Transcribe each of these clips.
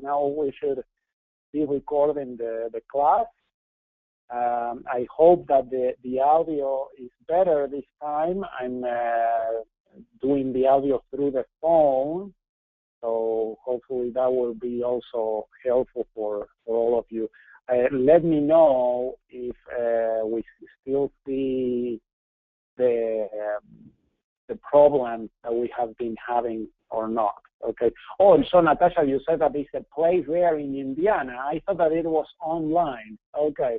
now we should be recording the class. I hope that the audio is better this time. I'm doing the audio through the phone, so hopefully that will be also helpful for all of you. Let me know if we still see the problem that we have been having or not. Okay. Oh, and so Natasha, you said that it's a place there in Indiana. I thought that it was online. Okay.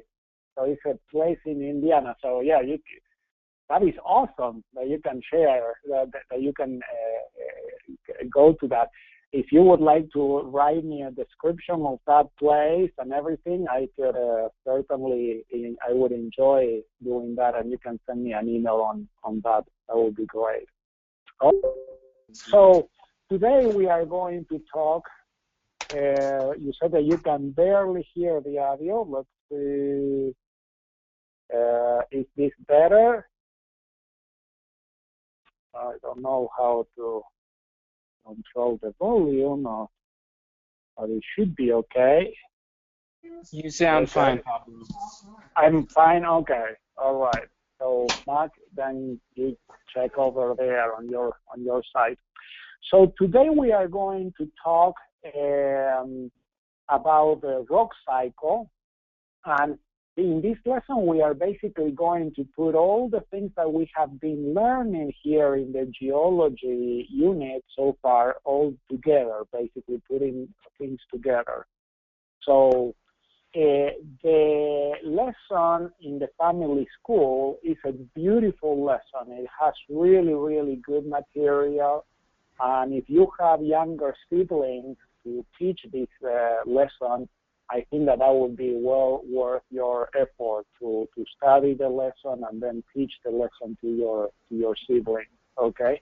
So it's a place in Indiana. So yeah, that is awesome that you can share, that you can go to that. If you would like to write me a description of that place and everything, I could certainly, I would enjoy doing that, and you can send me an email on that. That would be great. So today we are going to talk, you said that you can barely hear the audio. Let's see, is this better? I don't know how to control the volume, but it should be okay. You sound fine, Pablo. I'm fine. Okay. All right. So Mark, then you check over there on your side. So today we are going to talk about the rock cycle, and in this lesson we are basically going to put all the things that we have been learning here in the geology unit so far all together, basically putting things together. So the lesson in the family school is a beautiful lesson. It has really, really good material. And if you have younger siblings to teach this lesson, I think that would be well worth your effort to study the lesson and then teach the lesson to your siblings. Okay.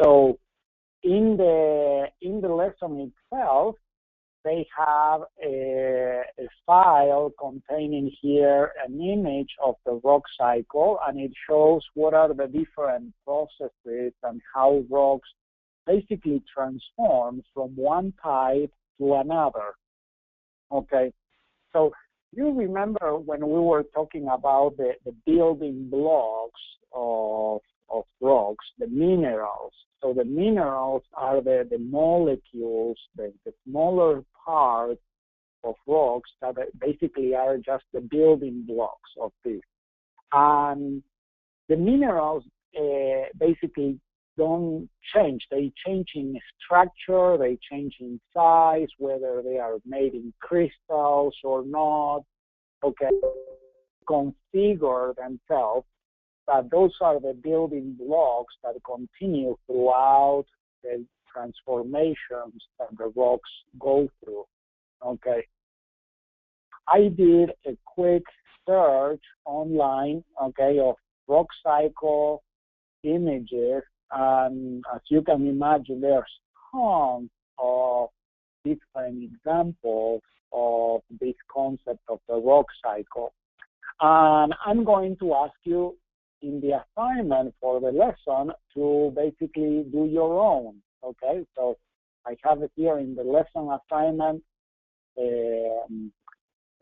So in the lesson itself, they have a file containing here an image of the rock cycle, and it shows what are the different processes and how rocks basically transform from one type to another. Okay, so you remember when we were talking about the building blocks of rocks, the minerals. So the minerals are the molecules, the smaller parts of rocks that basically are just the building blocks of this. And the minerals basically don't change. They change in structure, they change in size, whether they are made in crystals or not. Okay, configure themselves, but those are the building blocks that continue throughout the transformations that the rocks go through. Okay, I did a quick search online, okay, of rock cycle images, and as you can imagine, there's tons of different examples of this concept of the rock cycle. And I'm going to ask you in the assignment for the lesson to basically do your own, okay? So I have it here in the lesson assignment,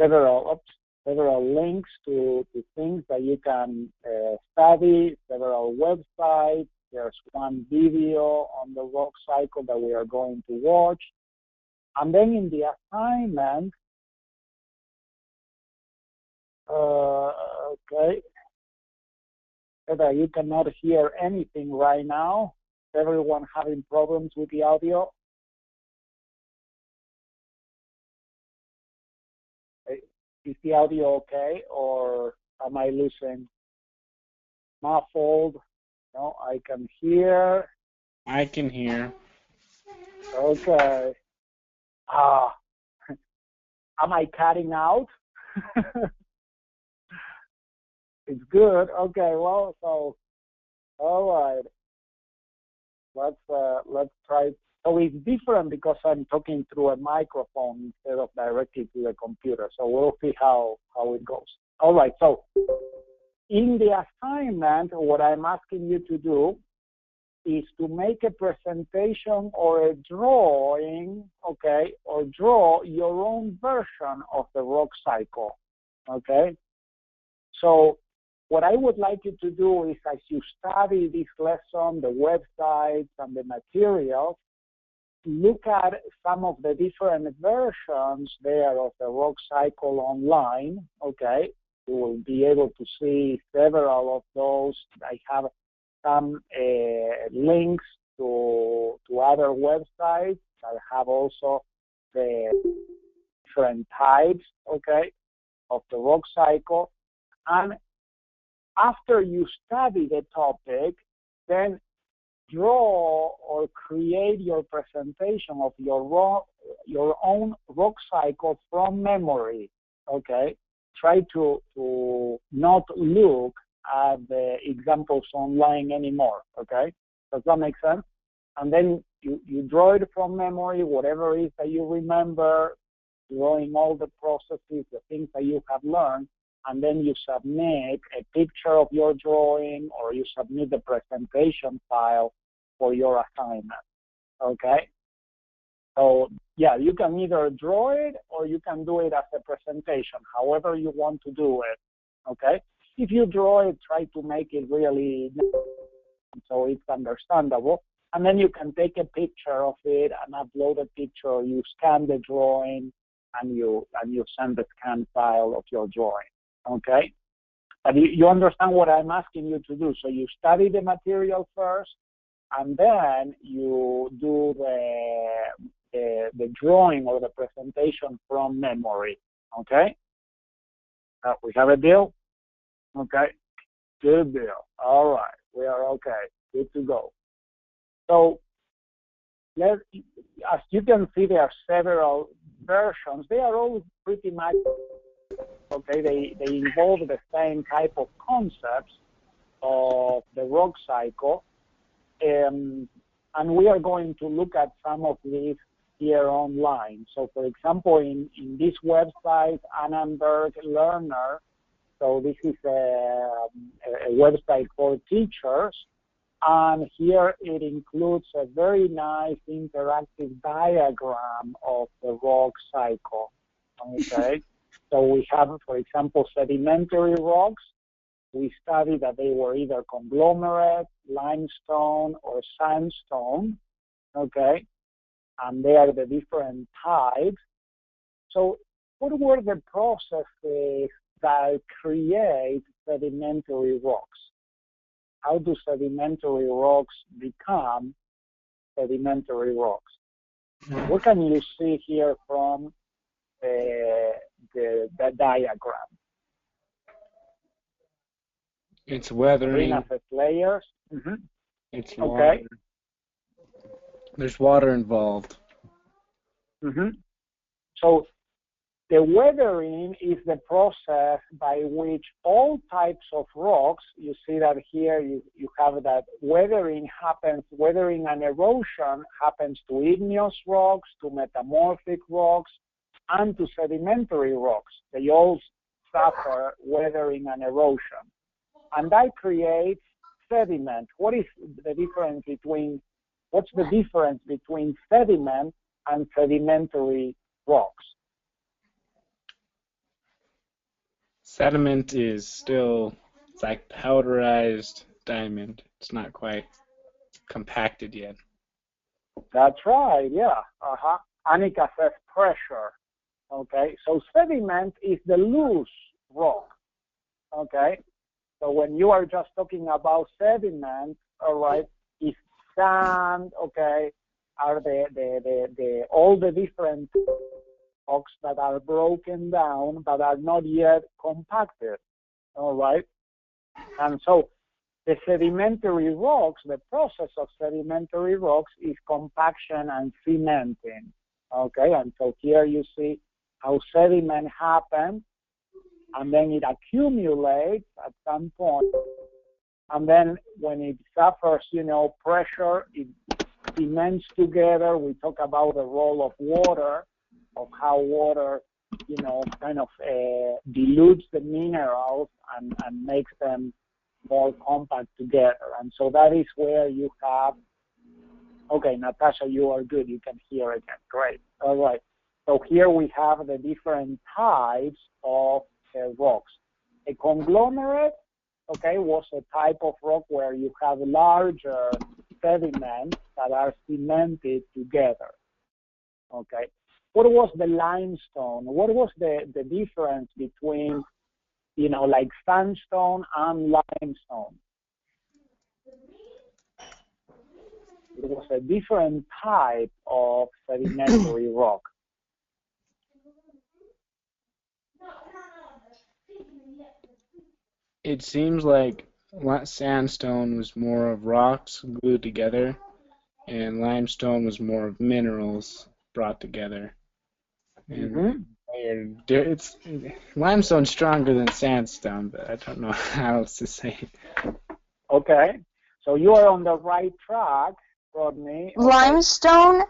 several links to things that you can study, several websites. There's one video on the rock cycle that we are going to watch. And then in the assignment, okay, so that you cannot hear anything right now. Everyone having problems with the audio? Is the audio okay, or am I losing? Muffled? No, I can hear. I can hear. Okay. Am I cutting out? It's good. Okay. Well, so all right. Let's try. So it's different because I'm talking through a microphone instead of directly to the computer. So we'll see how it goes. All right. So in the assignment, what I'm asking you to do is to make a presentation or a drawing, okay, or draw your own version of the rock cycle, okay? So what I would like you to do is, as you study this lesson, the websites and the materials, look at some of the different versions there of the rock cycle online, okay? You will be able to see several of those. I have some links to other websites that have also the different types, okay, of the rock cycle. And after you study the topic, then draw or create your presentation of your own rock cycle from memory, okay? Try to not look at the examples online anymore, okay? Does that make sense? And then you draw it from memory, whatever it is that you remember, drawing all the processes, the things that you have learned, and then you submit a picture of your drawing or you submit the presentation file for your assignment, okay? So, yeah, you can either draw it or you can do it as a presentation, however you want to do it, okay? If you draw it, try to make it really so it's understandable, and then you can take a picture of it and upload a picture, or you scan the drawing and you send the scan file of your drawing, okay? But you understand what I'm asking you to do. So you study the material first, and then you do the drawing or the presentation from memory, okay? We have a deal? Okay, good deal. All right, we are okay, good to go. So, as you can see, there are several versions. They are all pretty much, okay, they involve the same type of concepts of the rock cycle. And we are going to look at some of these here online. So, for example, in this website, Annenberg Learner, so this is a website for teachers, and here it includes a very nice interactive diagram of the rock cycle, okay? So we have, for example, sedimentary rocks. We studied that they were either conglomerate, limestone, or sandstone, okay? And they are the different types. So what were the processes that create sedimentary rocks? How do sedimentary rocks become sedimentary rocks? What can you see here from the diagram? It's weathering. Layers. It's water. Okay. There's water involved. So the weathering is the process by which all types of rocks, you see that here you have that weathering happens, weathering and erosion happens to igneous rocks, to metamorphic rocks, and to sedimentary rocks. They all suffer weathering and erosion. And that creates sediment. What's the difference between sediment and sedimentary rocks? Sediment is still, it's like powderized diamond. It's not quite compacted yet. That's right, yeah. Annika says pressure. Okay, so sediment is the loose rock. Okay, so when you are just talking about sediment, all right, is sand, okay, are the all the different rocks that are broken down but are not yet compacted, all right? And so the sedimentary rocks, the process of sedimentary rocks is compaction and cementing, okay? And so here you see how sediment happens, and then it accumulates at some point, and then when it suffers, pressure, it cements together. We talk about the role of water, of how water, kind of dilutes the minerals and makes them more compact together. And so that is where you have, okay, Natasha, you are good. You can hear again. Great. All right. So here we have the different types of rocks. A conglomerate, okay, was a type of rock where you have larger sediments that are cemented together. Okay. What was the limestone? What was the difference between, you know, like sandstone and limestone? It was a different type of sedimentary rock. It seems like sandstone was more of rocks glued together, and limestone was more of minerals brought together. And it's limestone's stronger than sandstone, but I don't know how else to say it. Okay, so you are on the right track, Rodney. Okay. Limestone,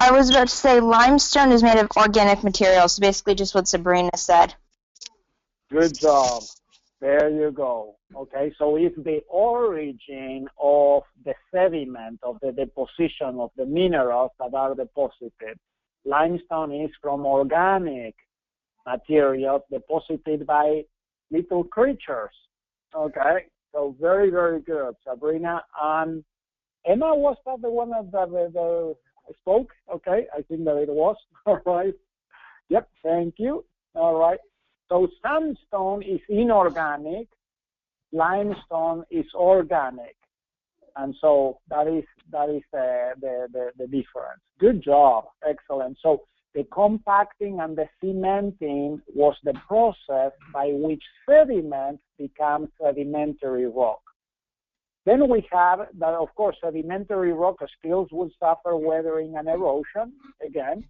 I was about to say limestone is made of organic materials, so basically just what Sabrina said. Good job. There you go. Okay, so it's the origin of the sediment, of the deposition of the minerals that are deposited. Limestone is from organic materials deposited by little creatures. Okay, so very, very good. Sabrina and Emma, was that the one that spoke? Okay, I think that it was. All right. Yep, thank you. All right. So sandstone is inorganic, limestone is organic, and so that is the difference. Good job, excellent. So the compacting and the cementing was the process by which sediment becomes sedimentary rock. Then we have that, of course, sedimentary rock still will suffer weathering and erosion again.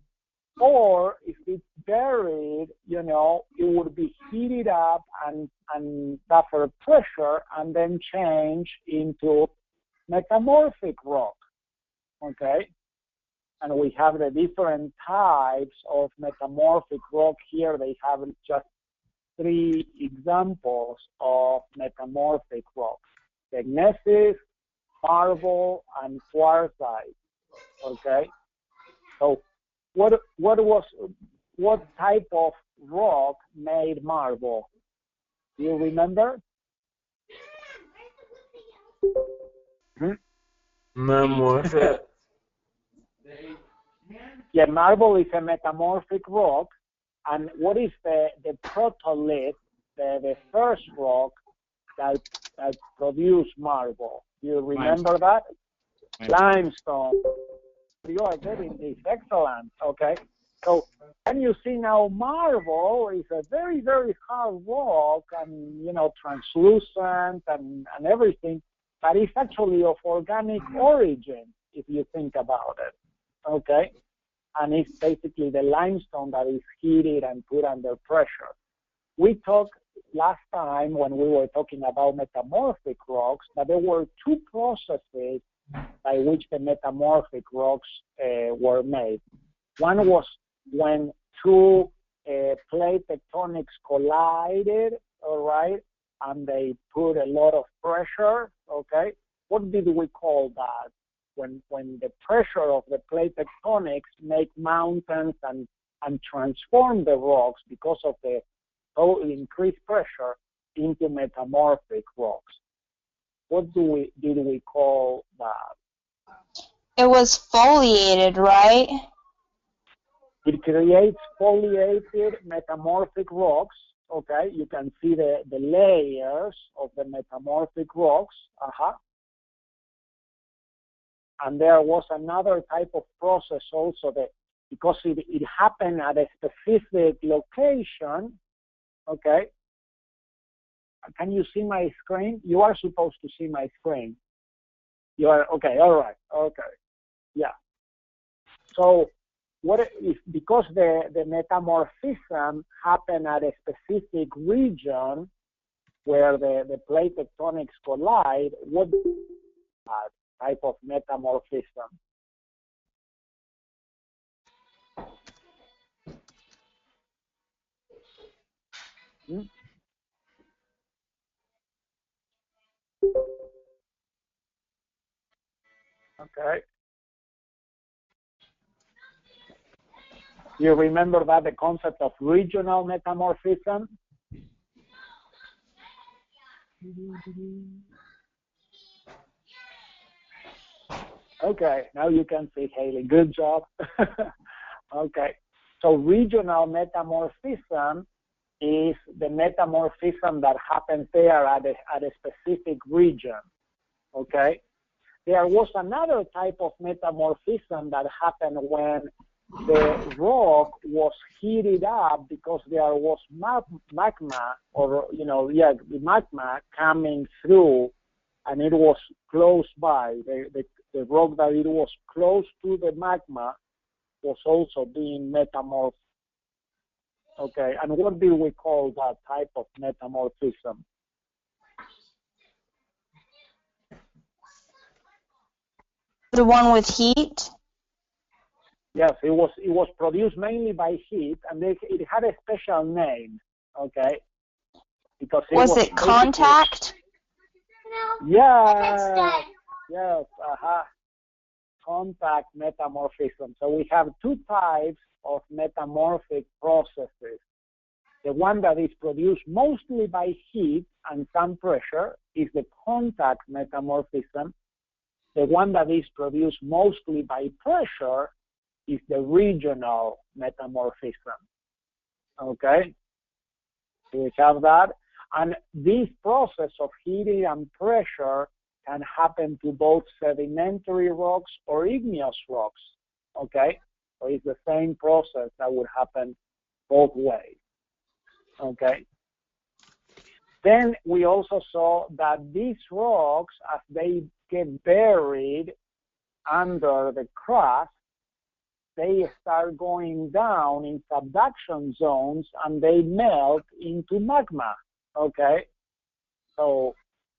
Or if it's buried, you know, it would be heated up and suffer pressure and then change into metamorphic rock, okay? And we have the different types of metamorphic rock here. They have just 3 examples of metamorphic rock: gneiss, marble, and quartzite, okay? So what type of rock made marble? Do you remember? Metamorphic. Yeah, marble is a metamorphic rock. And what is the protolith, the first rock that produced marble? Do you remember that? Limestone. You are getting this. Excellent. Okay. So can you see now marble is a very, very hard rock and, you know, translucent and everything, but it's actually of organic origin if you think about it. Okay. And it's basically the limestone that is heated and put under pressure. We talked last time when we were talking about metamorphic rocks that there were 2 processes by which the metamorphic rocks were made. One was when 2 plate tectonics collided, all right, and they put a lot of pressure, okay? What did we call that? When the pressure of the plate tectonics make mountains and transform the rocks because of the increased pressure into metamorphic rocks. What did we call that? It was foliated, right? It creates foliated metamorphic rocks. Okay, you can see the layers of the metamorphic rocks. And there was another type of process also that because it happened at a specific location. Okay. Can you see my screen? You are supposed to see my screen. You are, okay, all right, okay, yeah. So what if, because the metamorphism happened at a specific region where the plate tectonics collide, what type of metamorphism? Okay. You remember that the concept of regional metamorphism? Okay, now you can see Haley. Good job. Okay, so regional metamorphism is the metamorphism that happens there at a specific region. Okay, there was another type of metamorphism that happened when the rock was heated up because there was magma, or the magma coming through, and it was close by. The rock that it was close to the magma was also being metamorphosed. Okay, and what do we call that type of metamorphism? The one with heat? Yes, it was produced mainly by heat, and it had a special name. Okay, because was it contact? Yes, yes, contact metamorphism. So we have two types of metamorphic processes. The one that is produced mostly by heat and some pressure is the contact metamorphism. The one that is produced mostly by pressure is the regional metamorphism. Okay, so we have that. And this process of heating and pressure can happen to both sedimentary rocks or igneous rocks. Okay, so it's the same process that would happen both ways. Okay. Then we also saw that these rocks, as they get buried under the crust, they start going down in subduction zones and they melt into magma. Okay, so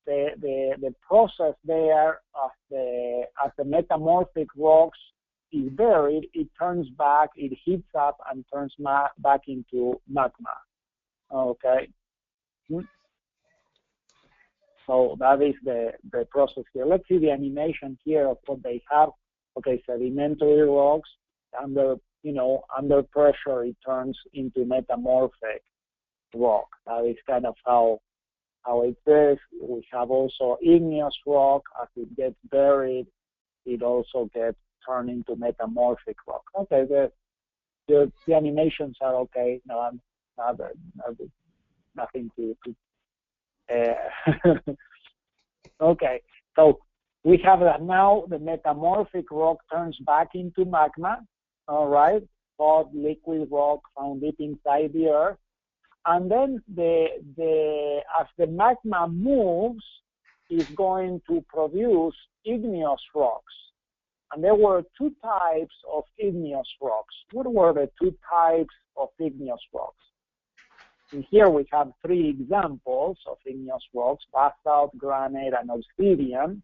the process there as the metamorphic rocks is buried, it turns back, it heats up and turns back into magma. Okay, so that is the process here. Let's see the animation here of what they have. Okay, sedimentary rocks under pressure it turns into metamorphic rock. That is kind of how it is. We have also igneous rock. As it gets buried, it also gets turned into metamorphic rock. Okay, the animations are okay. No, nothing to okay, so we have that now. The metamorphic rock turns back into magma. All right, hot liquid rock found deep inside the earth. And then as the magma moves, it's going to produce igneous rocks. And there were two types of igneous rocks. What were the two types of igneous rocks? And here we have three examples of igneous rocks: basalt, granite, and obsidian.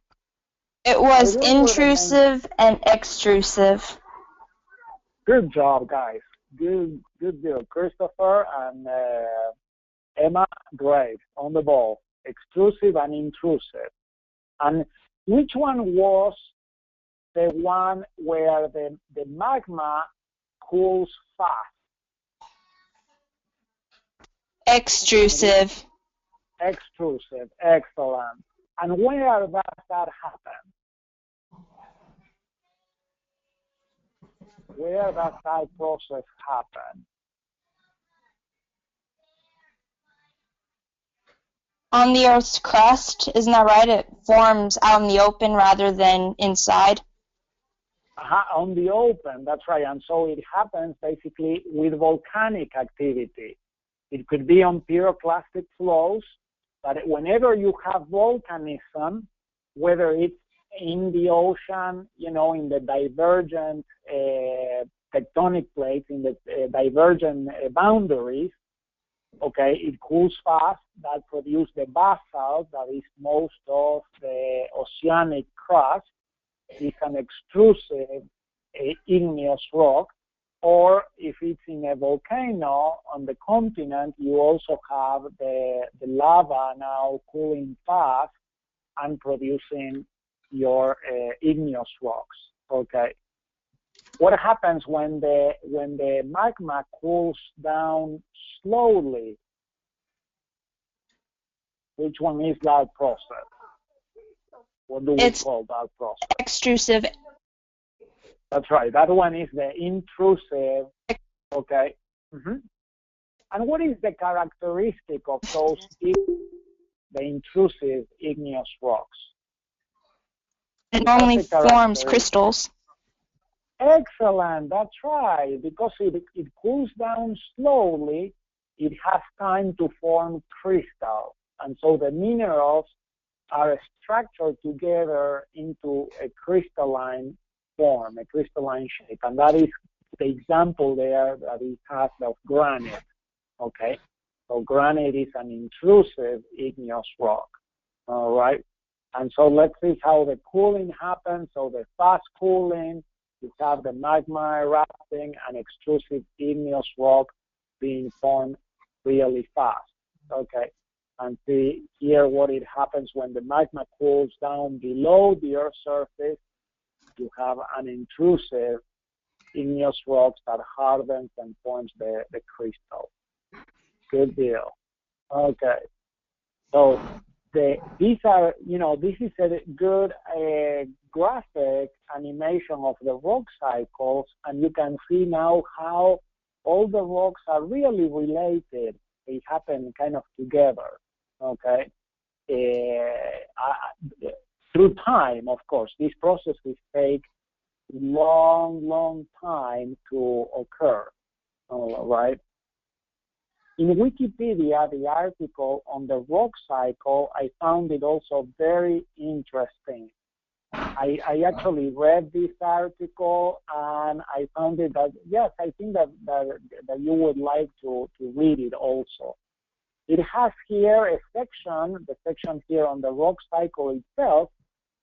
It was intrusive and extrusive. Good job, guys. Good deal. Christopher and Emma, great, on the ball. Extrusive and intrusive. And which one was the one where the magma cools fast? Extrusive. Extrusive, excellent. And where does that happen? Where does that process happen? On the Earth's crust, isn't that right? It forms out in the open rather than inside. On the open, that's right. And so it happens basically with volcanic activity. It could be on pyroclastic flows, but whenever you have volcanism, whether it's in the ocean, in the divergent tectonic plates, in the divergent boundaries, okay, it cools fast. That produces the basalt, that is most of the oceanic crust. It's an extrusive igneous rock. Or if it's in a volcano on the continent, you also have the lava now cooling fast and producing, your igneous rocks. Okay. What happens when the magma cools down slowly? Which one is that process? What do we call that process? Extrusive. That's right. That one is the intrusive. Okay. And what is the characteristic of those, the intrusive igneous rocks? It normally forms crystals. Excellent. That's right. Because it cools down slowly, it has time to form crystals. And so the minerals are structured together into a crystalline form, a crystalline shape. And that is the example there that it has of granite. Okay? So granite is an intrusive igneous rock. All right? And so let's see how the cooling happens. So the fast cooling, you have the magma erupting and extrusive igneous rock being formed really fast. Okay? And see here what it happens when the magma cools down below the Earth's surface. You have an intrusive igneous rock that hardens and forms the crystal. Good deal. Okay. So these are, this is a good graphic animation of the rock cycles, and you can see now how all the rocks are really related. They happen kind of together. Okay. Through time, of course, these processes take long time to occur. All right. In Wikipedia, the article on the rock cycle, I found it also very interesting. I actually read this article and I found it that, yes, I think that you would like to read it also. It has here a section, the section here on the rock cycle itself,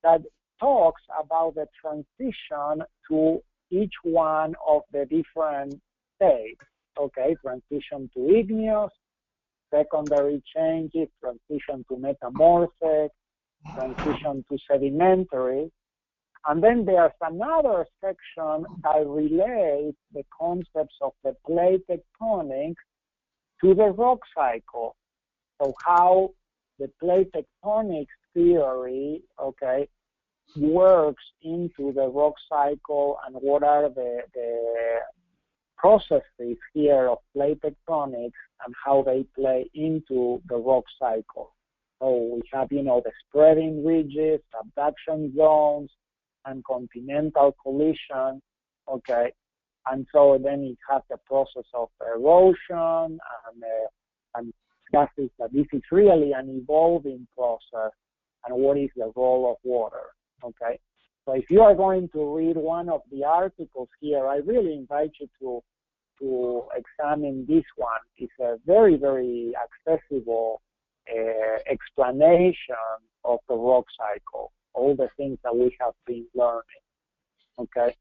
that talks about the transition to each one of the different states. Okay, transition to igneous, secondary changes, transition to metamorphic, transition to sedimentary. And then there's another section that relates the concepts of the plate tectonics to the rock cycle. So how the plate tectonics theory, okay, works into the rock cycle and what are the processes here of plate tectonics and how they play into the rock cycle. So we have, the spreading ridges, subduction zones, and continental collision, okay? And so then it has the process of erosion and discusses that this is really an evolving process and what is the role of water, okay? So if you are going to read one of the articles here, I really invite you to examine this one. It's a very, very accessible explanation of the rock cycle, all the things that we have been learning, okay?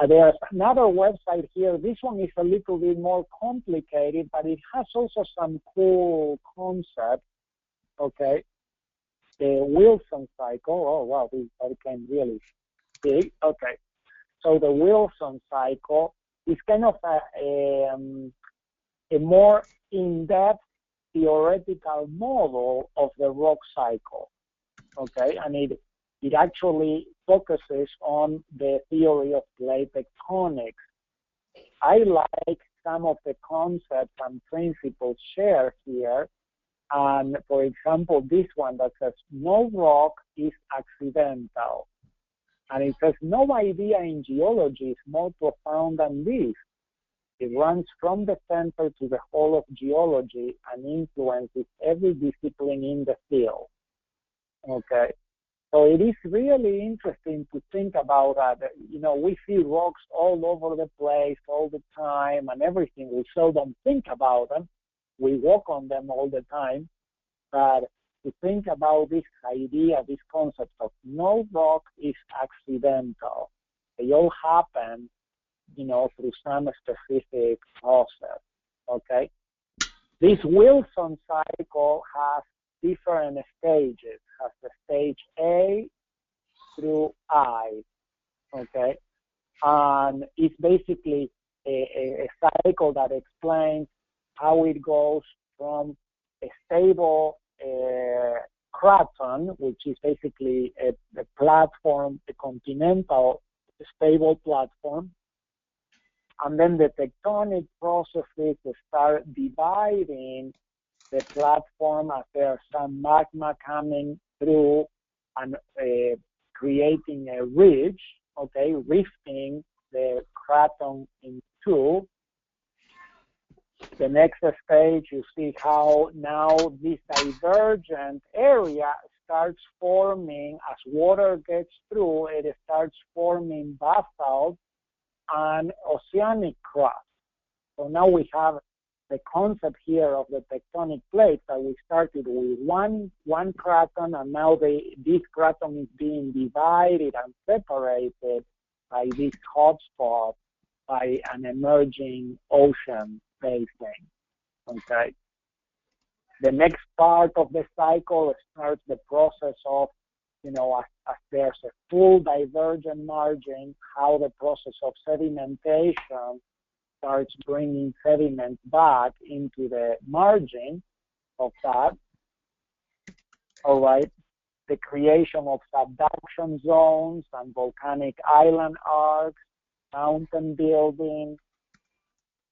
There's another website here. This one is a little bit more complicated, but it has also some cool concepts, okay? The Wilson cycle. Oh, wow, this became really big. Okay. So the Wilson cycle is kind of a more in-depth theoretical model of the rock cycle, okay? And it actually focuses on the theory of plate tectonics. I like some of the concepts and principles shared here. And for example, this one that says, no rock is accidental. And it says, no idea in geology is more profound than this. It runs from the center to the whole of geology and influences every discipline in the field. Okay. So it is really interesting to think about that. We see rocks all over the place all the time and everything. We seldom think about them. We walk on them all the time. But to think about this idea, this concept of no rock is accidental. They all happen, through some specific process, okay? This Wilson cycle has different stages. It has the stage A, through I, okay? And it's basically a cycle that explains how it goes from a stable craton, which is basically a platform, a continental stable platform, and then the tectonic processes start dividing the platform as there's some magma coming through and creating a ridge, okay, rifting the craton in two. The next stage, you see how now this divergent area starts forming, as water gets through, it starts forming basalt and oceanic crust. So now we have the concept here of the tectonic plates that we started with one craton, and now this craton is being divided and separated by this hotspot by an emerging ocean basin. Okay. The next part of the cycle starts the process of, as there's a full divergent margin, how the process of sedimentation starts bringing sediment back into the margin of that. All right. The creation of subduction zones and volcanic island arcs, mountain building,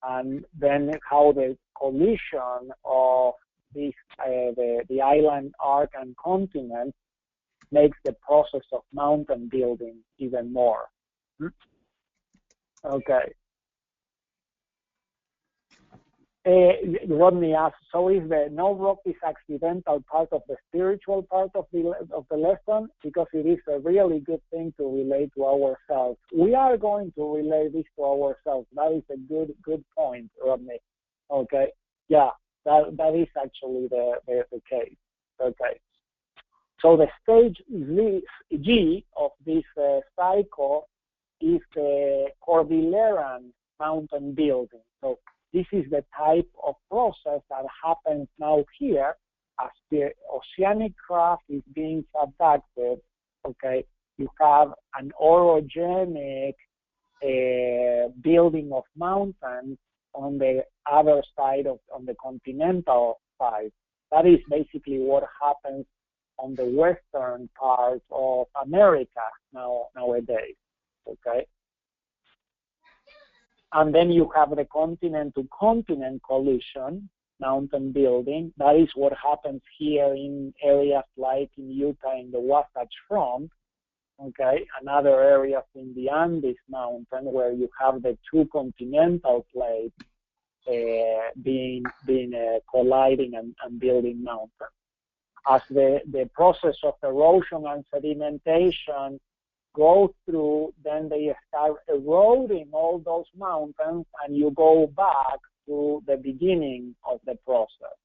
and then how the collision of this, the island arc and continent makes the process of mountain building even more. Okay. Rodney asks, so is the no rock is accidental part of the spiritual part of the lesson? Because it is a really good thing to relate to ourselves. We are going to relate this to ourselves. That is a good point, Rodney. Okay. Yeah, that is actually the case. Okay. So the stage G of this cycle is the Cordilleran mountain building. So this is the type of process that happens now here as the oceanic crust is being subducted. Okay, you have an orogenic building of mountains on the other side on the continental side. That is basically what happens on the western part of America nowadays. Okay. And then you have the continent-to-continent collision, mountain building. That is what happens here in areas like in Utah in the Wasatch Front, okay, and other areas in the Andes Mountain where you have the two continental plates being colliding and building mountains. As the process of erosion and sedimentation go through, then they start eroding all those mountains, and you go back to the beginning of the process.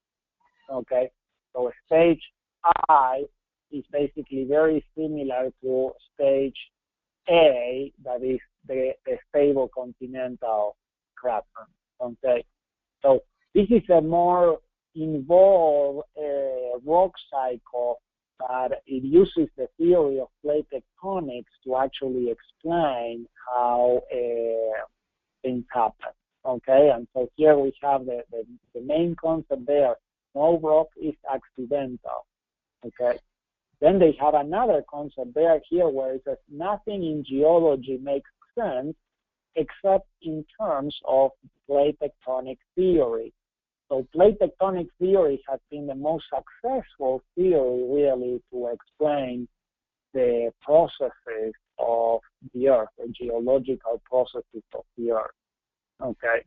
Okay, so stage I is basically very similar to stage A, that is the stable continental craton. Okay, so this is a more involved rock cycle, but it uses the theory of plate tectonics to actually explain how things happen. Okay, and so here we have the main concept there. No rock is accidental. Okay, then they have another concept there here where it says nothing in geology makes sense except in terms of plate tectonic theory. So plate tectonic theory has been the most successful theory really to explain the processes of the Earth, the geological processes of the Earth. Okay.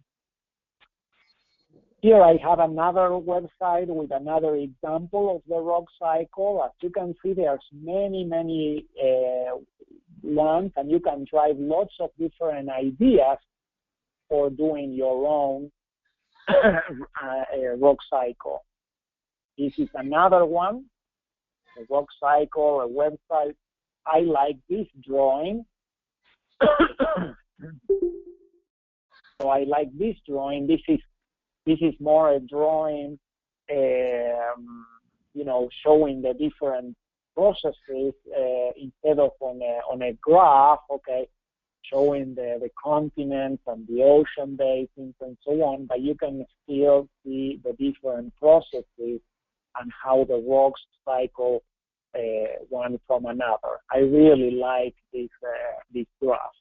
Here I have another website with another example of the rock cycle. As you can see, there's many ones, and you can try lots of different ideas for doing your own rock cycle. This is another one, a rock cycle, a website. I like this drawing. So I like this drawing. This is more a drawing, showing the different processes instead of on a graph, okay, showing the continents and the ocean basins and so on, but you can still see the different processes and how the rocks cycle one from another. I really like this graph.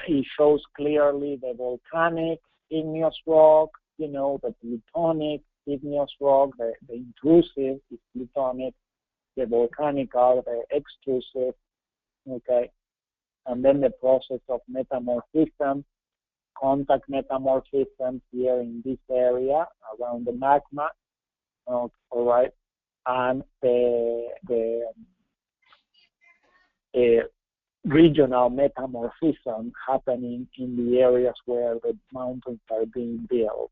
It shows clearly the volcanic igneous rock, you know, the plutonic igneous rock, the intrusive is plutonic, the volcanic are the extrusive, okay, and then the process of metamorphism, contact metamorphism here in this area around the magma, all right, and the regional metamorphism happening in the areas where the mountains are being built.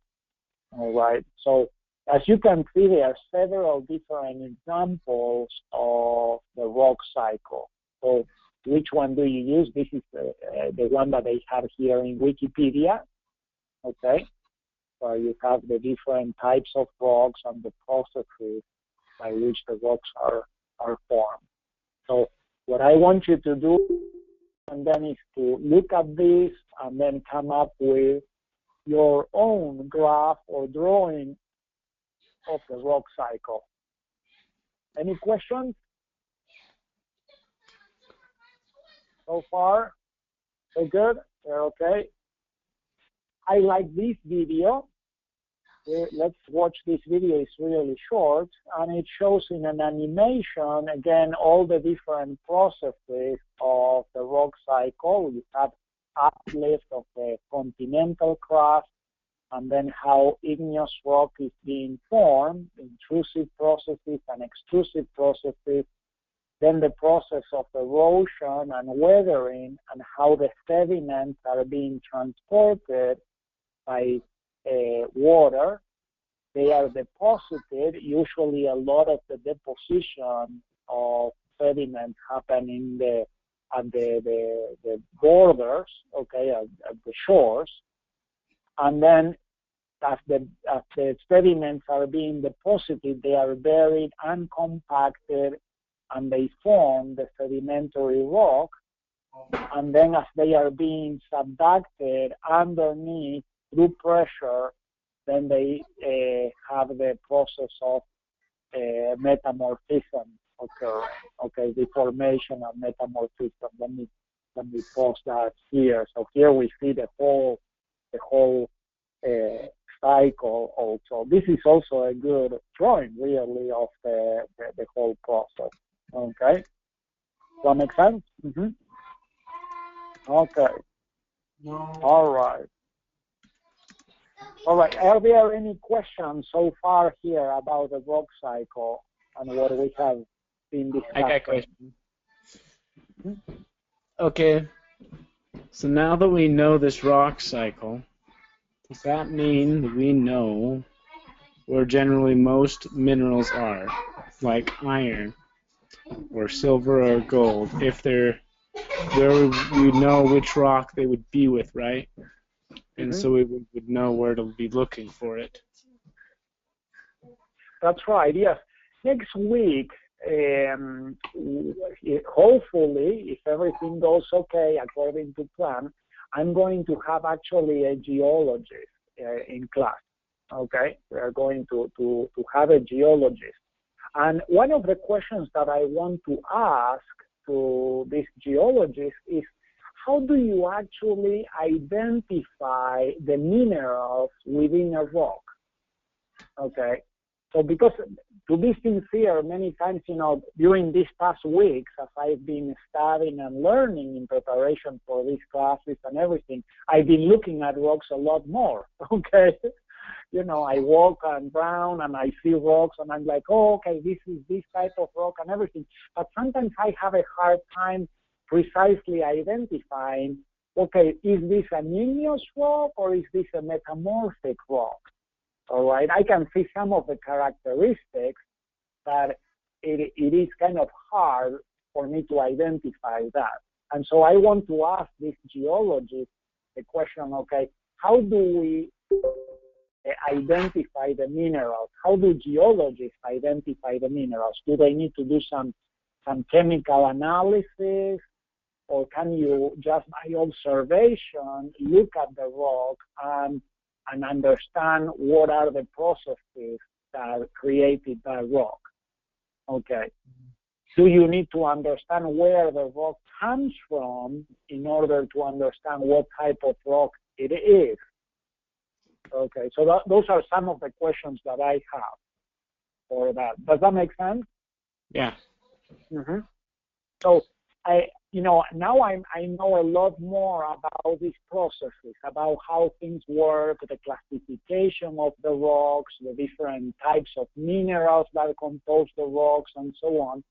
All right. So as you can see, there are several different examples of the rock cycle. So which one do you use? This is the one that they have here in Wikipedia. Okay. So you have the different types of rocks and the processes by which the rocks are formed. So what I want you to do, and then, is to look at this and then come up with your own graph or drawing of the rock cycle. Any questions so far? So good? They're okay? I like this video. Let's watch this video. It's really short, and it shows in an animation, again, all the different processes of the rock cycle. You have uplift of the continental crust, and then how igneous rock is being formed, intrusive processes and extrusive processes, then the process of erosion and weathering, and how the sediments are being transported by water. They are deposited. Usually a lot of the deposition of sediment happen at the borders, okay, at the shores. And then as the sediments are being deposited, they are buried and compacted, and they form the sedimentary rock. And then as they are being subducted underneath through pressure, then they have the process of metamorphism occurring. Okay, the formation of metamorphism. Let me pause that here. So here we see the whole cycle also. This is also a good drawing, really, of the whole process. Okay, does that make sense? Mm-hmm. Okay. All right. All right. Are there any questions so far here about the rock cycle and what we have been discussing? I got a question. Okay. So now that we know this rock cycle, does that mean we know where generally most minerals are, like iron or silver or gold, if they're where we know which rock they would be with, right? And so we would know where to be looking for it. That's right, yes. Next week, hopefully, if everything goes okay according to plan, I'm going to have actually a geologist in class, okay? We are going to have a geologist. And one of the questions that I want to ask to this geologist is, how do you actually identify the minerals within a rock? Okay, so because, to be sincere, many times, you know, during these past weeks, as I've been studying and learning in preparation for these classes and everything, I've been looking at rocks a lot more, okay? You know, I walk around and I see rocks and I'm like, oh, okay, this is this type of rock and everything. But sometimes I have a hard time precisely identifying, okay, is this an igneous rock or is this a metamorphic rock? All right, I can see some of the characteristics, but it is kind of hard for me to identify that. And so I want to ask this geologist the question, okay, how do we identify the minerals? How do geologists identify the minerals? Do they need to do some chemical analysis, or can you just by observation look at the rock and understand what are the processes that created that rock? Okay. Do you need to understand where the rock comes from in order to understand what type of rock it is? Okay, so those are some of the questions that I have for that. Does that make sense? Yeah. Mm-hmm. So now I know a lot more about these processes, about how things work, the classification of the rocks, the different types of minerals that compose the rocks, and so on.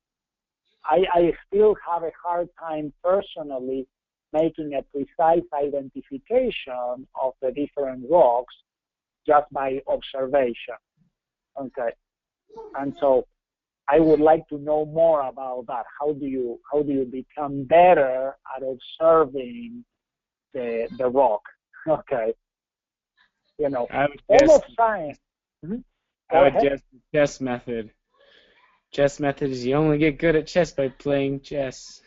I still have a hard time personally making a precise identification of the different rocks just by observation. Okay, and so I would like to know more about that. How do you become better at observing the rock? Okay, all of science. Mm-hmm. I would guess the chess method. Chess method is you only get good at chess by playing chess.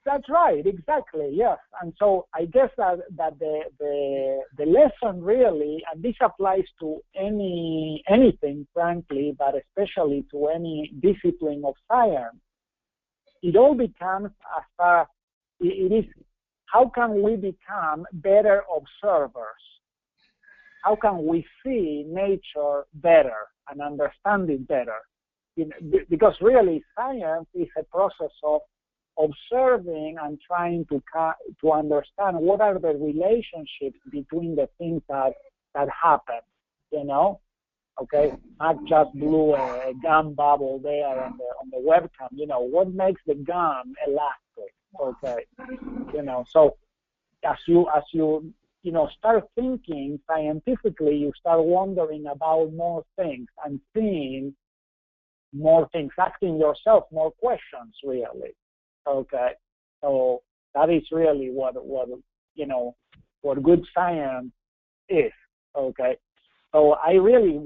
That's right, exactly, yes. And so I guess that the lesson really, and this applies to anything, frankly, but especially to any discipline of science, it all becomes as far it is, how can we become better observers? How can we see nature better and understand it better? Because really science is a process of observing and trying to understand what are the relationships between the things that happen, Okay, Matt just blew a gum bubble there on the webcam. What makes the gum elastic? Okay, so as you start thinking scientifically, you start wondering about more things and seeing more things, asking yourself more questions, really. Okay, so that is really what good science is. Okay, so I really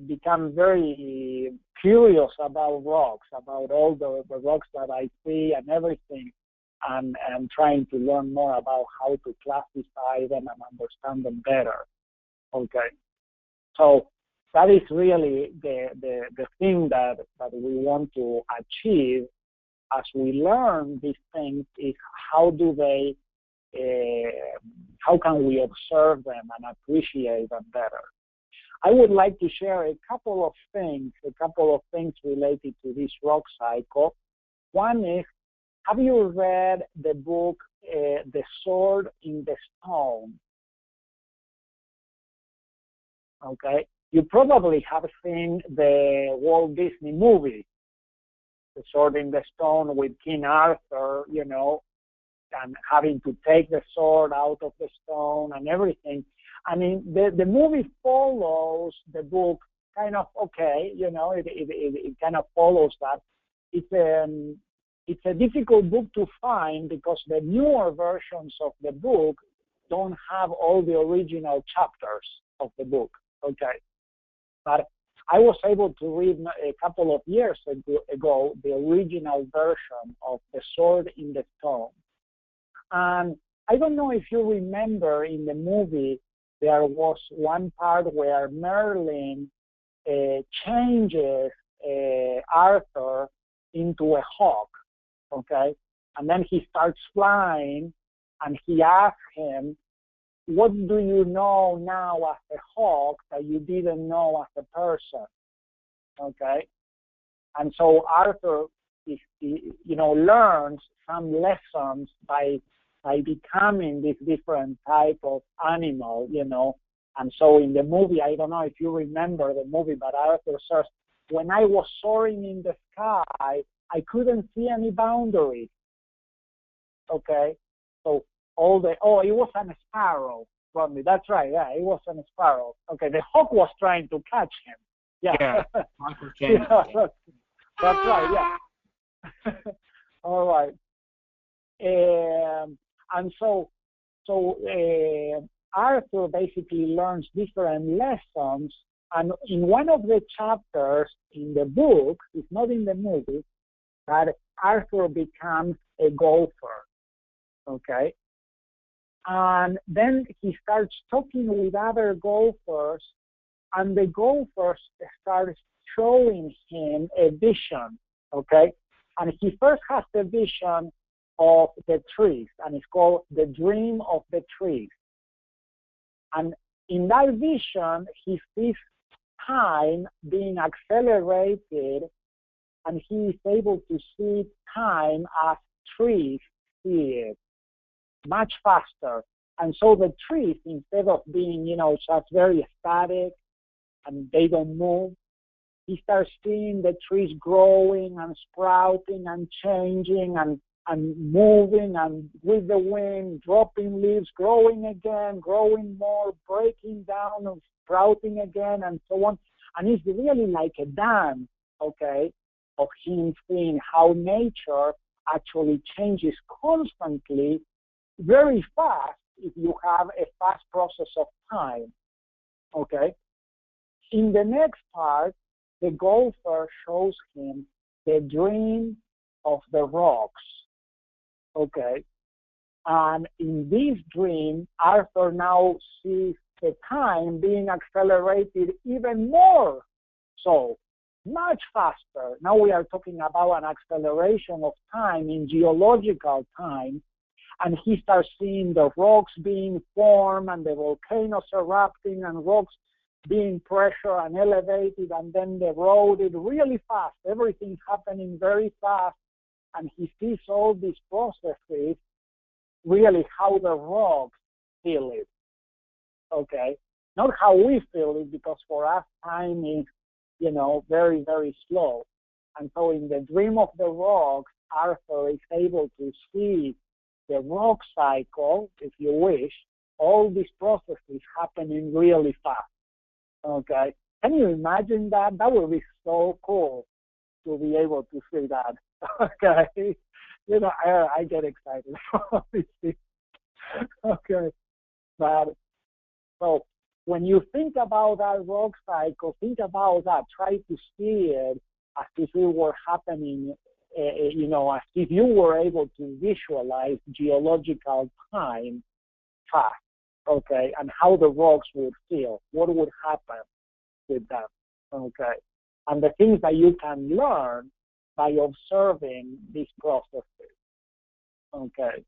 become very curious about rocks, about all the rocks that I see and everything, and trying to learn more about how to classify them and understand them better. Okay, so that is really the thing that we want to achieve as we learn these things, is how can we observe them and appreciate them better. I would like to share a couple of things related to this rock cycle. One is, have you read the book The Sword in the Stone? Okay, you probably have seen the Walt Disney movie, The Sword in the Stone, with King Arthur, and having to take the sword out of the stone and everything. I mean, the movie follows the book kind of okay, it kind of follows that. It's a difficult book to find because the newer versions of the book don't have all the original chapters of the book. Okay, but I was able to read a couple of years ago the original version of The Sword in the Stone. And I don't know if you remember in the movie, there was one part where Merlin changes Arthur into a hawk, okay? And then he starts flying, and he asks him, what do you know now as a hawk that you didn't know as a person? Okay, and so Arthur, learns some lessons by becoming this different type of animal, And so in the movie, I don't know if you remember the movie, but Arthur says, when I was soaring in the sky, I couldn't see any boundaries. Okay, so it was a sparrow, Rodney. That's right. Yeah, it was a sparrow. Okay, the hawk was trying to catch him. Yeah. That's right. Yeah. All right. And so Arthur basically learns different lessons, and in one of the chapters in the book, it's not in the movie, that Arthur becomes a golfer, okay? And then he starts talking with other golfers, and the golfers start showing him a vision, okay? And he first has the vision of the trees, and it's called the dream of the trees. And in that vision, he sees time being accelerated, and he is able to see time as trees see it, much faster. And so the trees, instead of being, just very static and they don't move, he starts seeing the trees growing and sprouting and changing and moving, and with the wind, dropping leaves, growing again, growing more, breaking down and sprouting again, and so on. And it's really like a dance, okay, of him seeing how nature actually changes constantly, very fast if you have a fast process of time, okay? In the next part, the golfer shows him the dream of the rocks, okay? And in this dream, Arthur now sees the time being accelerated even more, so much faster. Now we are talking about an acceleration of time in geological time, and he starts seeing the rocks being formed and the volcanoes erupting and rocks being pressure and elevated and then eroded really fast. Everything's happening very fast, and he sees all these processes, really how the rocks feel it, okay? Not how we feel it, because for us time is, very, very slow. And so in the dream of the rocks, Arthur is able to see the rock cycle, if you wish, all these processes happening really fast, okay? Can you imagine that? That would be so cool to be able to see that, okay? I get excited about these things, okay? But, so, when you think about that rock cycle, think about that. Try to see it as if it were happening, as if you were able to visualize geological time fast, okay, and how the rocks would feel, what would happen with them, okay, and the things that you can learn by observing these processes, okay.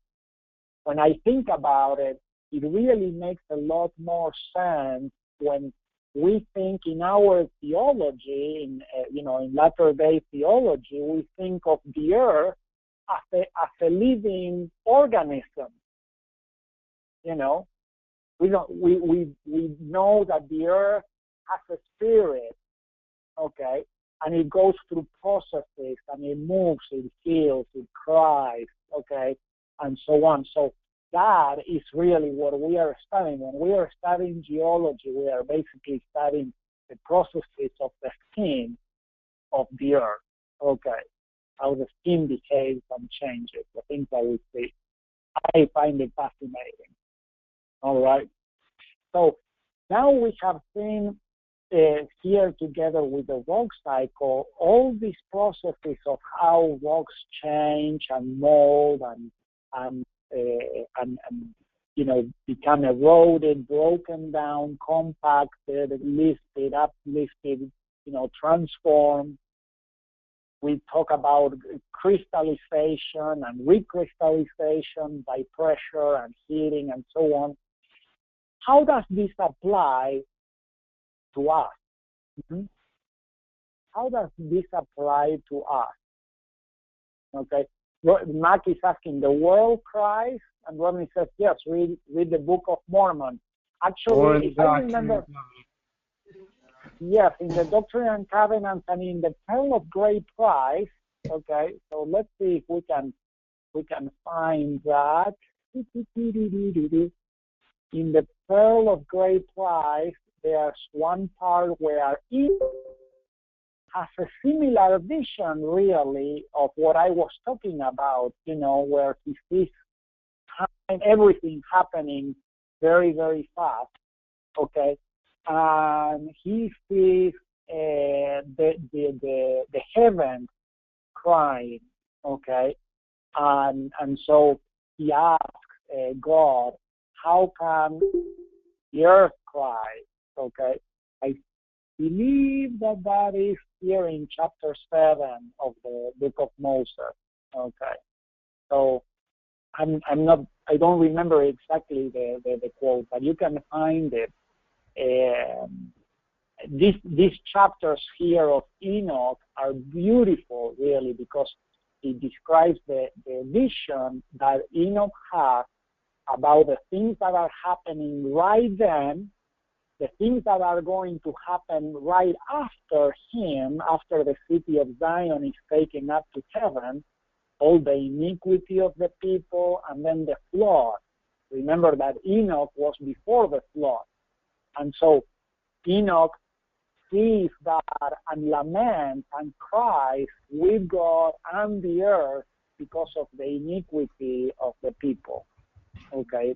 When I think about it, it really makes a lot more sense when we think in our theology, in latter-day theology, we think of the earth as a living organism. We know that the earth has a spirit, okay, and it goes through processes, and it moves, it feels, it cries, okay, and so on. So that is really what we are studying. When we are studying geology, we are basically studying the processes of the skin of the earth, okay, how the skin behaves and changes, the things that we see. I find it fascinating. All right. So now we have seen here, together with the rock cycle, all these processes of how rocks change and mold and become eroded, broken down, compacted, lifted, uplifted, transformed. We talk about crystallization and recrystallization by pressure and heating and so on. How does this apply to us? Mm-hmm. How does this apply to us? Okay. Mac is asking, the world cries, and Rodney says, yes, read the Book of Mormon. Actually, if I remember, yes, in the Doctrine and Covenants and in the Pearl of Great Price, okay, so let's see if we can find that. In the Pearl of Great Price, there's one part where Eve has a similar vision, really, of what I was talking about, where he sees time, everything happening very, very fast, okay? And he sees the heavens crying, okay? And so he asks God, how can the earth cry, okay? I believe that is here in chapter 7 of the book of Moses, okay? So I don't remember exactly the quote, but you can find it. These chapters here of Enoch are beautiful, really, because it describes the vision that Enoch has about the things that are happening right then, the things that are going to happen right after him, after the city of Zion is taken up to heaven, all the iniquity of the people, and then the flood. Remember that Enoch was before the flood. And so Enoch sees that and laments and cries with God and the earth because of the iniquity of the people. Okay?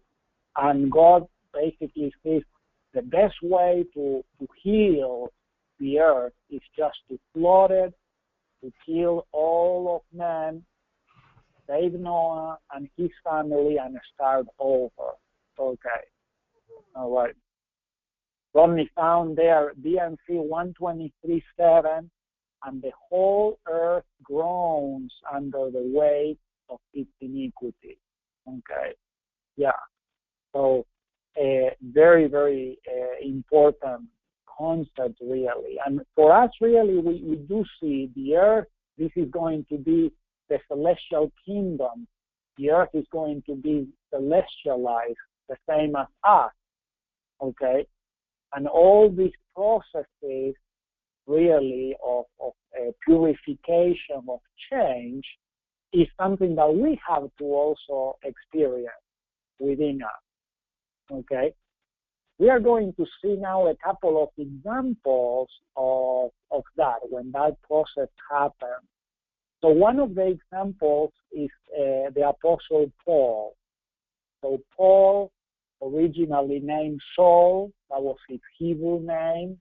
And God basically says the best way to heal the earth is just to flood it, to kill all of man, save Noah and his family, and start over. Okay. All right. Rodney found there DNC 123:7, and the whole earth groans under the weight of its iniquity. Okay. Yeah. So very, very important concept, really. And for us, really, we do see the earth, this is going to be the celestial kingdom. The earth is going to be celestialized, the same as us. Okay? And all these processes, really, of purification, of change, is something that we have to also experience within us. Okay? We are going to see now a couple of examples of that, when that process happens. So one of the examples is the Apostle Paul. So Paul, originally named Saul, that was his Hebrew name.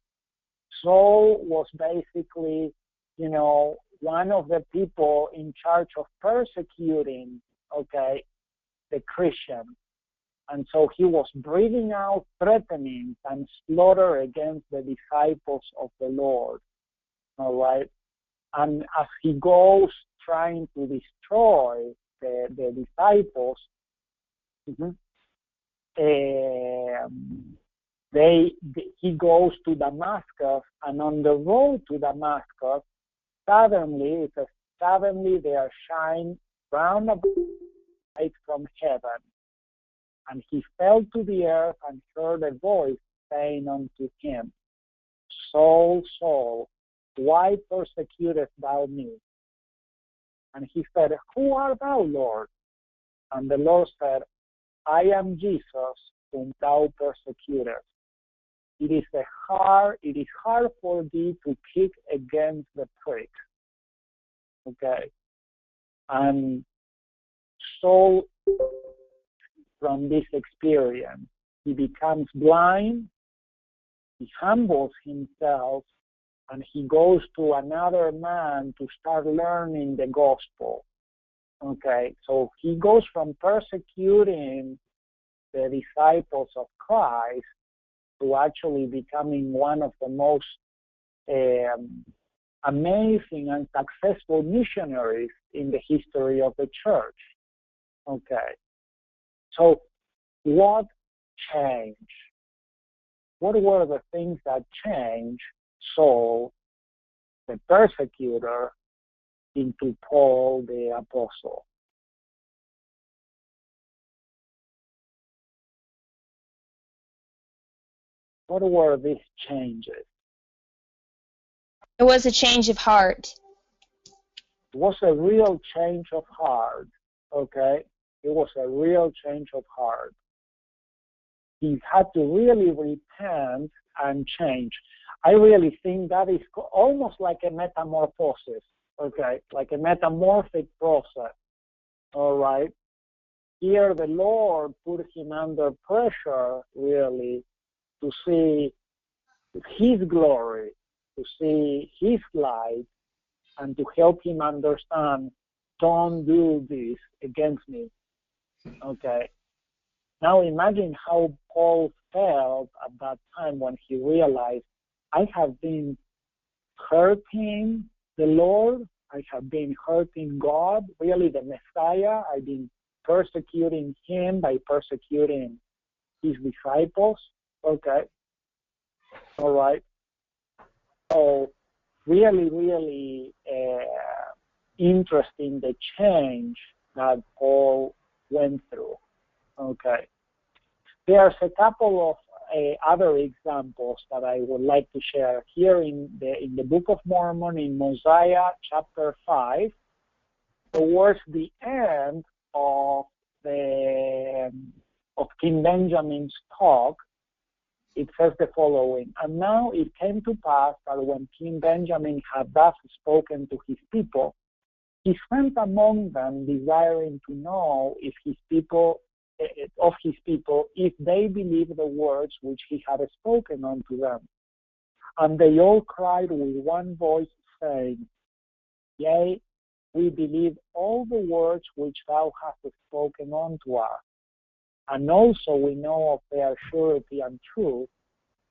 Saul was basically, one of the people in charge of persecuting, okay, the Christians. And so he was breathing out threatenings and slaughter against the disciples of the Lord. All right? And as he goes trying to destroy the disciples, he goes to Damascus, and on the road to Damascus, suddenly there shine round about light from heaven. And he fell to the earth and heard a voice saying unto him, Saul, Saul, why persecutest thou me? And he said, Who art thou, Lord? And the Lord said, I am Jesus, whom thou persecutest. It is hard for thee to kick against the pricks. Okay. And Saul, from this experience, he becomes blind, he humbles himself, and he goes to another man to start learning the gospel. Okay, so he goes from persecuting the disciples of Christ to actually becoming one of the most amazing and successful missionaries in the history of the church. Okay, so what changed? What were the things that changed Saul, the persecutor, into Paul the apostle? What were these changes? It was a change of heart. It was a real change of heart, okay? It was a real change of heart. He had to really repent and change. I really think that is almost like a metamorphosis, okay? Like a metamorphic process, all right? here the Lord put him under pressure, really, to see his glory, to see his light, and to help him understand, don't do this against me. Okay. Now imagine how Paul felt at that time when he realized, I have been hurting the Lord, I have been hurting God, really the Messiah, I've been persecuting him by persecuting his disciples. Okay. All right. So really, really interesting the change that Paul went through. Okay. There's a couple of other examples that I would like to share here in the Book of Mormon, in Mosiah chapter 5, towards the end of King Benjamin's talk. It says the following: and now it came to pass that when King Benjamin had thus spoken to his people, he sent among them, desiring to know if his people, if they believed the words which he had spoken unto them. And they all cried with one voice, saying, Yea, we believe all the words which thou hast spoken unto us. And also we know of their surety and truth,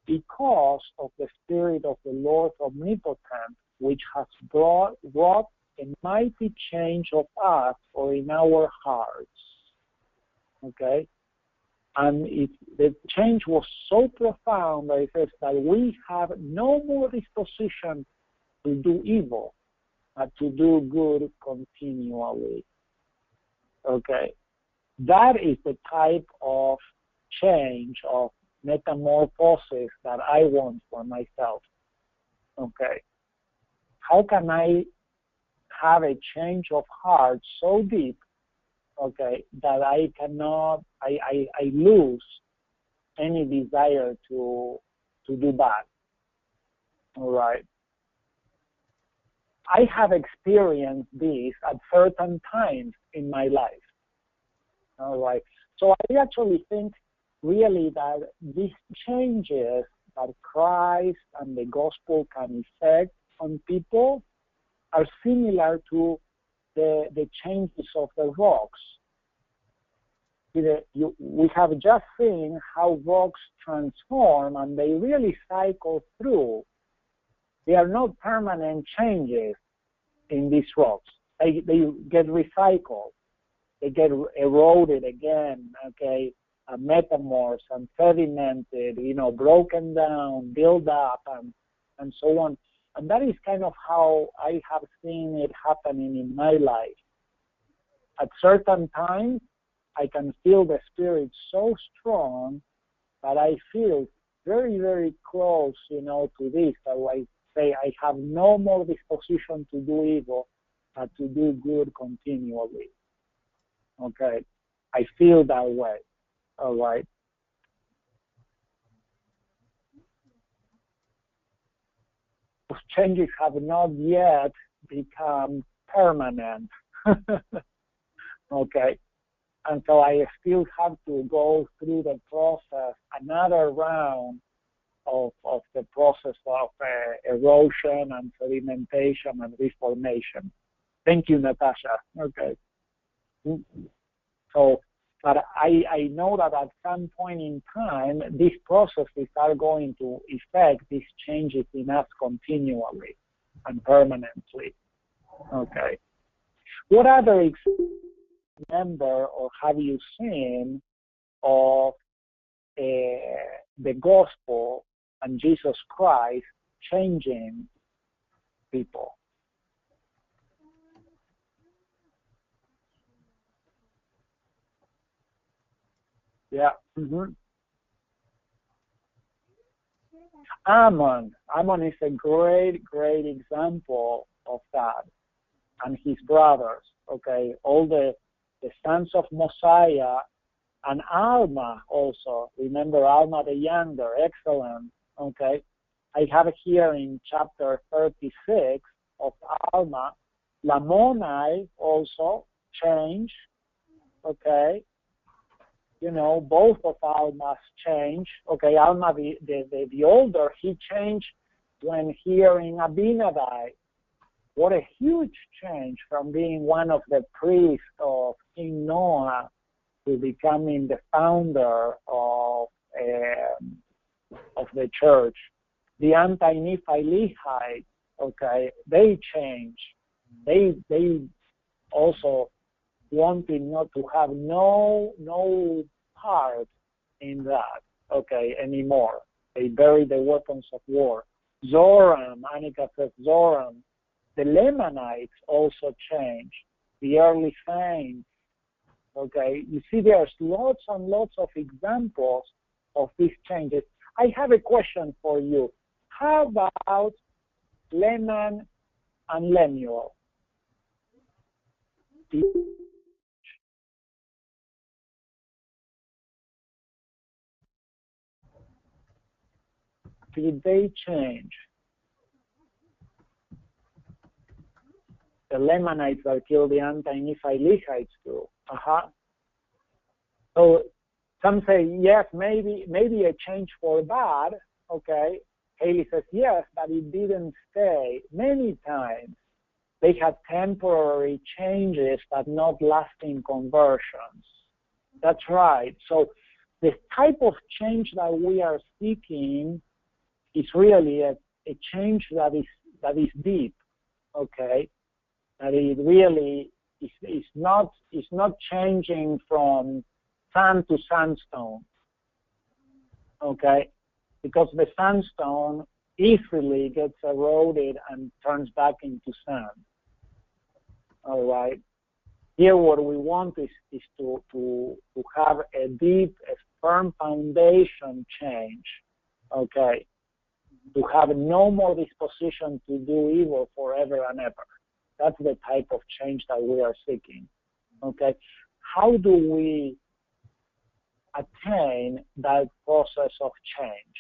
because of the Spirit of the Lord Omnipotent, which has wrought a mighty change of us or in our hearts. Okay? And the change was so profound that it says that we have no more disposition to do evil, but to do good continually. Okay? That is the type of change, of metamorphosis that I want for myself. Okay? How can I have a change of heart so deep, okay, that I cannot, I lose any desire to do bad? All right? I have experienced this at certain times in my life. All right. So I actually think really that these changes that Christ and the gospel can effect on people are similar to the changes of the rocks. We have just seen how rocks transform and they really cycle through. They are not permanent changes in these rocks. They get recycled. They get eroded again, okay, metamorphosed and sedimented, broken down, built up, and so on. And that is kind of how I have seen it happening in my life. At certain times, I can feel the Spirit so strong that I feel very, very close, to this. So I say I have no more disposition to do evil, but to do good continually. Okay, I feel that way. All right. Those changes have not yet become permanent. Okay, and so I still have to go through the process, another round of the process of erosion and sedimentation and reformation. Thank you, Natasha. Okay. So, but I know that at some point in time, these processes are going to effect these changes in us continually and permanently. Okay. What other remember or have you seen of the gospel and Jesus Christ changing people? Yeah. Mm-hmm. Ammon is a great example of that, and his brothers. Okay, all the sons of Mosiah, and Alma also. Remember Alma the younger, excellent. Okay, I have it here in chapter 36 of Alma. Lamoni also changed. Okay. you know, both of Almas changed. Okay, Alma, the older, he changed when hearing Abinadi. What a huge change from being one of the priests of King Noah to becoming the founder of the church. The anti-Nephi-Lehites, okay, they changed. They also wanted not to have no part in that, okay, anymore. They buried the weapons of war. Zoram, Anika says Zoram. The Lamanites also changed. The early saints, okay. You see, there's lots and lots of examples of these changes. I have a question for you. How about Leman and Lemuel? Did they change? The Lamanites that killed the anti-Nephi-Lehites too. So some say yes, maybe a change for bad. Okay, Haley says yes, but it didn't stay. Many times they had temporary changes, but not lasting conversions. That's right. So the type of change that we are seeking is really a change that is deep. Okay. That it really is not changing from sand to sandstone, okay? Because the sandstone easily gets eroded and turns back into sand. All right. Here, what we want is to have a deep, a firm foundation change, okay? To have no more disposition to do evil forever and ever. That's the type of change that we are seeking, okay? How do we attain that process of change?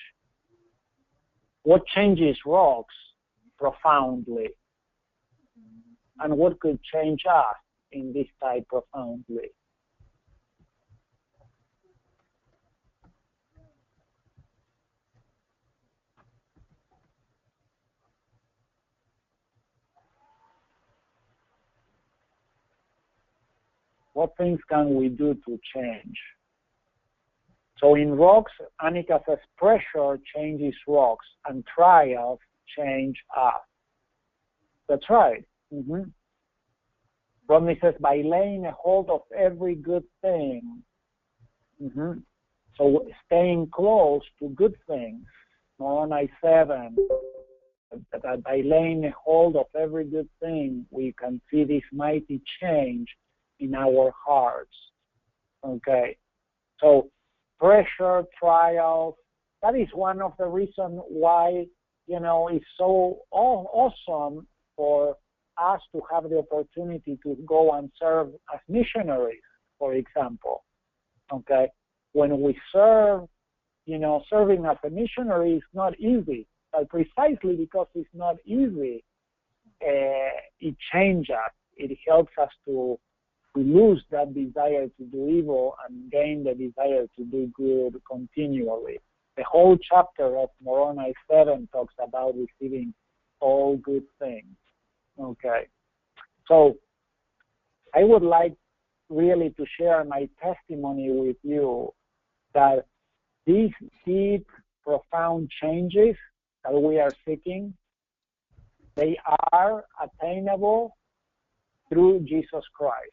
What changes rocks profoundly? And what could change us in this type profoundly? What things can we do to change? So in rocks, Anika says pressure changes rocks and trials change us. That's right. Rodney says by laying a hold of every good thing. So staying close to good things. Moroni 7. That by laying a hold of every good thing, we can see this mighty change in our hearts. Okay. So pressure, trials, that is one of the reasons why, you know, it's so awesome for us to have the opportunity to go and serve as missionaries, for example. Okay. When we serve, you know, serving as a missionary is not easy. But precisely because it's not easy, it changes us. It helps us to lose that desire to do evil and gain the desire to do good continually. The whole chapter of Moroni 7 talks about receiving all good things. Okay. So I would like really to share my testimony with you that these deep, profound changes that we are seeking, they are attainable through Jesus Christ.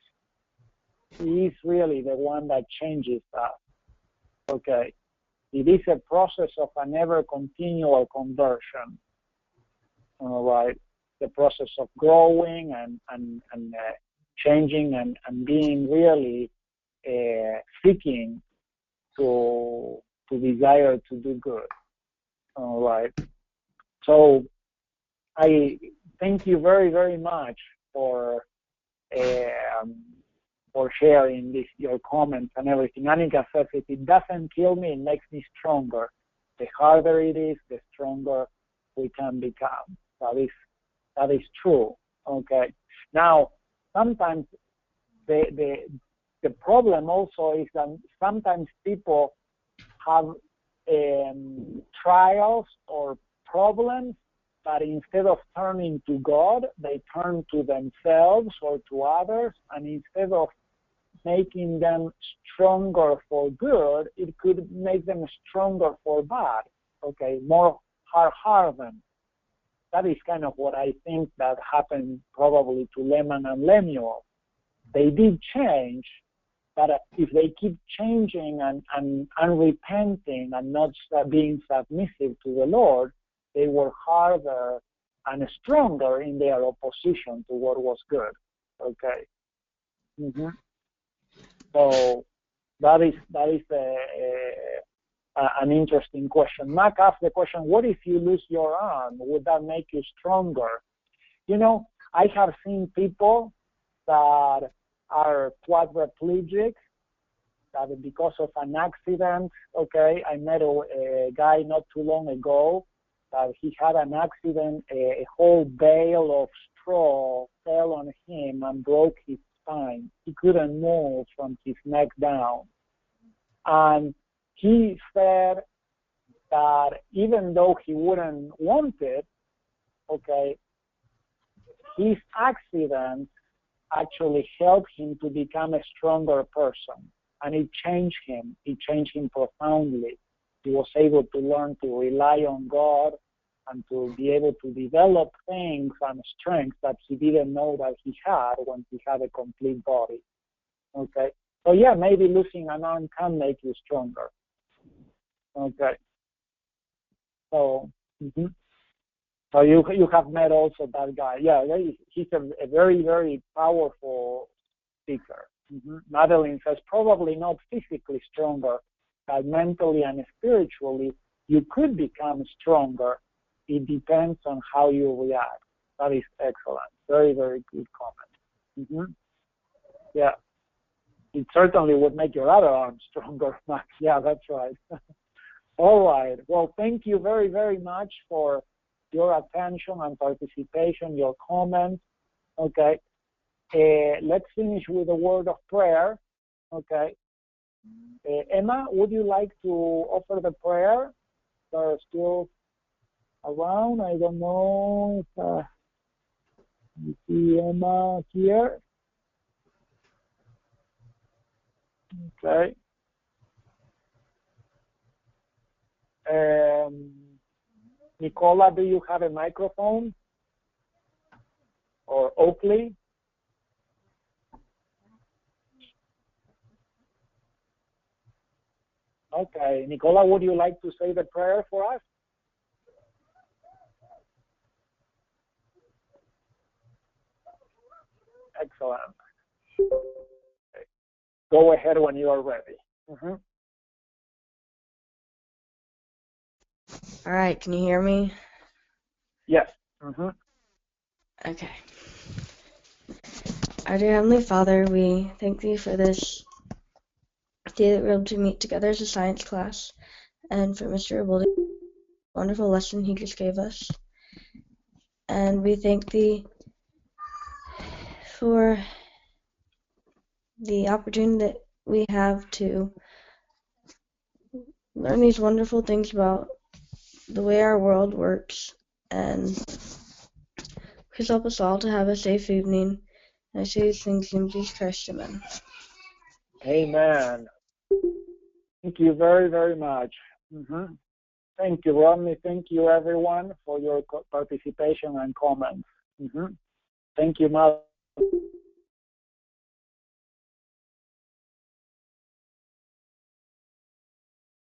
He is really the one that changes us. Okay. It is a process of an ever continual conversion. All right. The process of growing and changing and being really seeking to desire to do good. All right. So I thank you very, very much for sharing this, your comments and everything. Anika says, if it doesn't kill me, it makes me stronger. The harder it is, the stronger we can become. That is true. Okay. Now, sometimes the the problem also is that sometimes people have trials or problems, but instead of turning to God, they turn to themselves or to others, and instead of making them stronger for good, it could make them stronger for bad, okay, more hard-hardened. That is kind of what I think that happened probably to Leman and Lemuel. They did change, but if they keep changing and unrepenting and not being submissive to the Lord, they were harder and stronger in their opposition to what was good, okay? So that is an interesting question. Mac asked the question, what if you lose your arm? Would that make you stronger? You know, I have seen people that are quadriplegic, that because of an accident, okay, I met a guy not too long ago that he had an accident, a whole bale of straw fell on him and broke his spine. He couldn't move from his neck down. And he said that even though he wouldn't want it, okay, his accident actually helped him to become a stronger person. And it changed him. It changed him profoundly. He was able to learn to rely on God and to be able to develop things and strengths that he didn't know that he had when he had a complete body. Okay? So yeah, maybe losing an arm can make you stronger. Okay. So, so you have met also that guy. Yeah, he's a very, very powerful speaker. Madeline says probably not physically stronger, but mentally and spiritually you could become stronger. It depends on how you react. That is excellent. Very, very good comment. Yeah. It certainly would make your other arm stronger, Max. Yeah, that's right. All right. Well, thank you very, very much for your attention and participation, your comments. Okay. Let's finish with a word of prayer. Okay. Emma, would you like to offer the prayer? They're still around. I don't know if you see Emma here. Okay. Nicola, do you have a microphone? Or Oakley? Okay. Nicola, would you like to say the prayer for us? Excellent. Okay. Go ahead when you are ready. All right, can you hear me? Yes. Okay. Our dear Heavenly Father, we thank Thee for this day that we're able to meet together as a science class, and for Mr. Eboldi, wonderful lesson he just gave us. And we thank Thee for the opportunity that we have to learn these wonderful things about the way our world works, and please help us all to have a safe evening. And I say these things in Jesus Christ, amen. Amen. Thank you very, very much. Thank you, Rodney. Thank you, everyone, for your participation and comments. Thank you, Mother.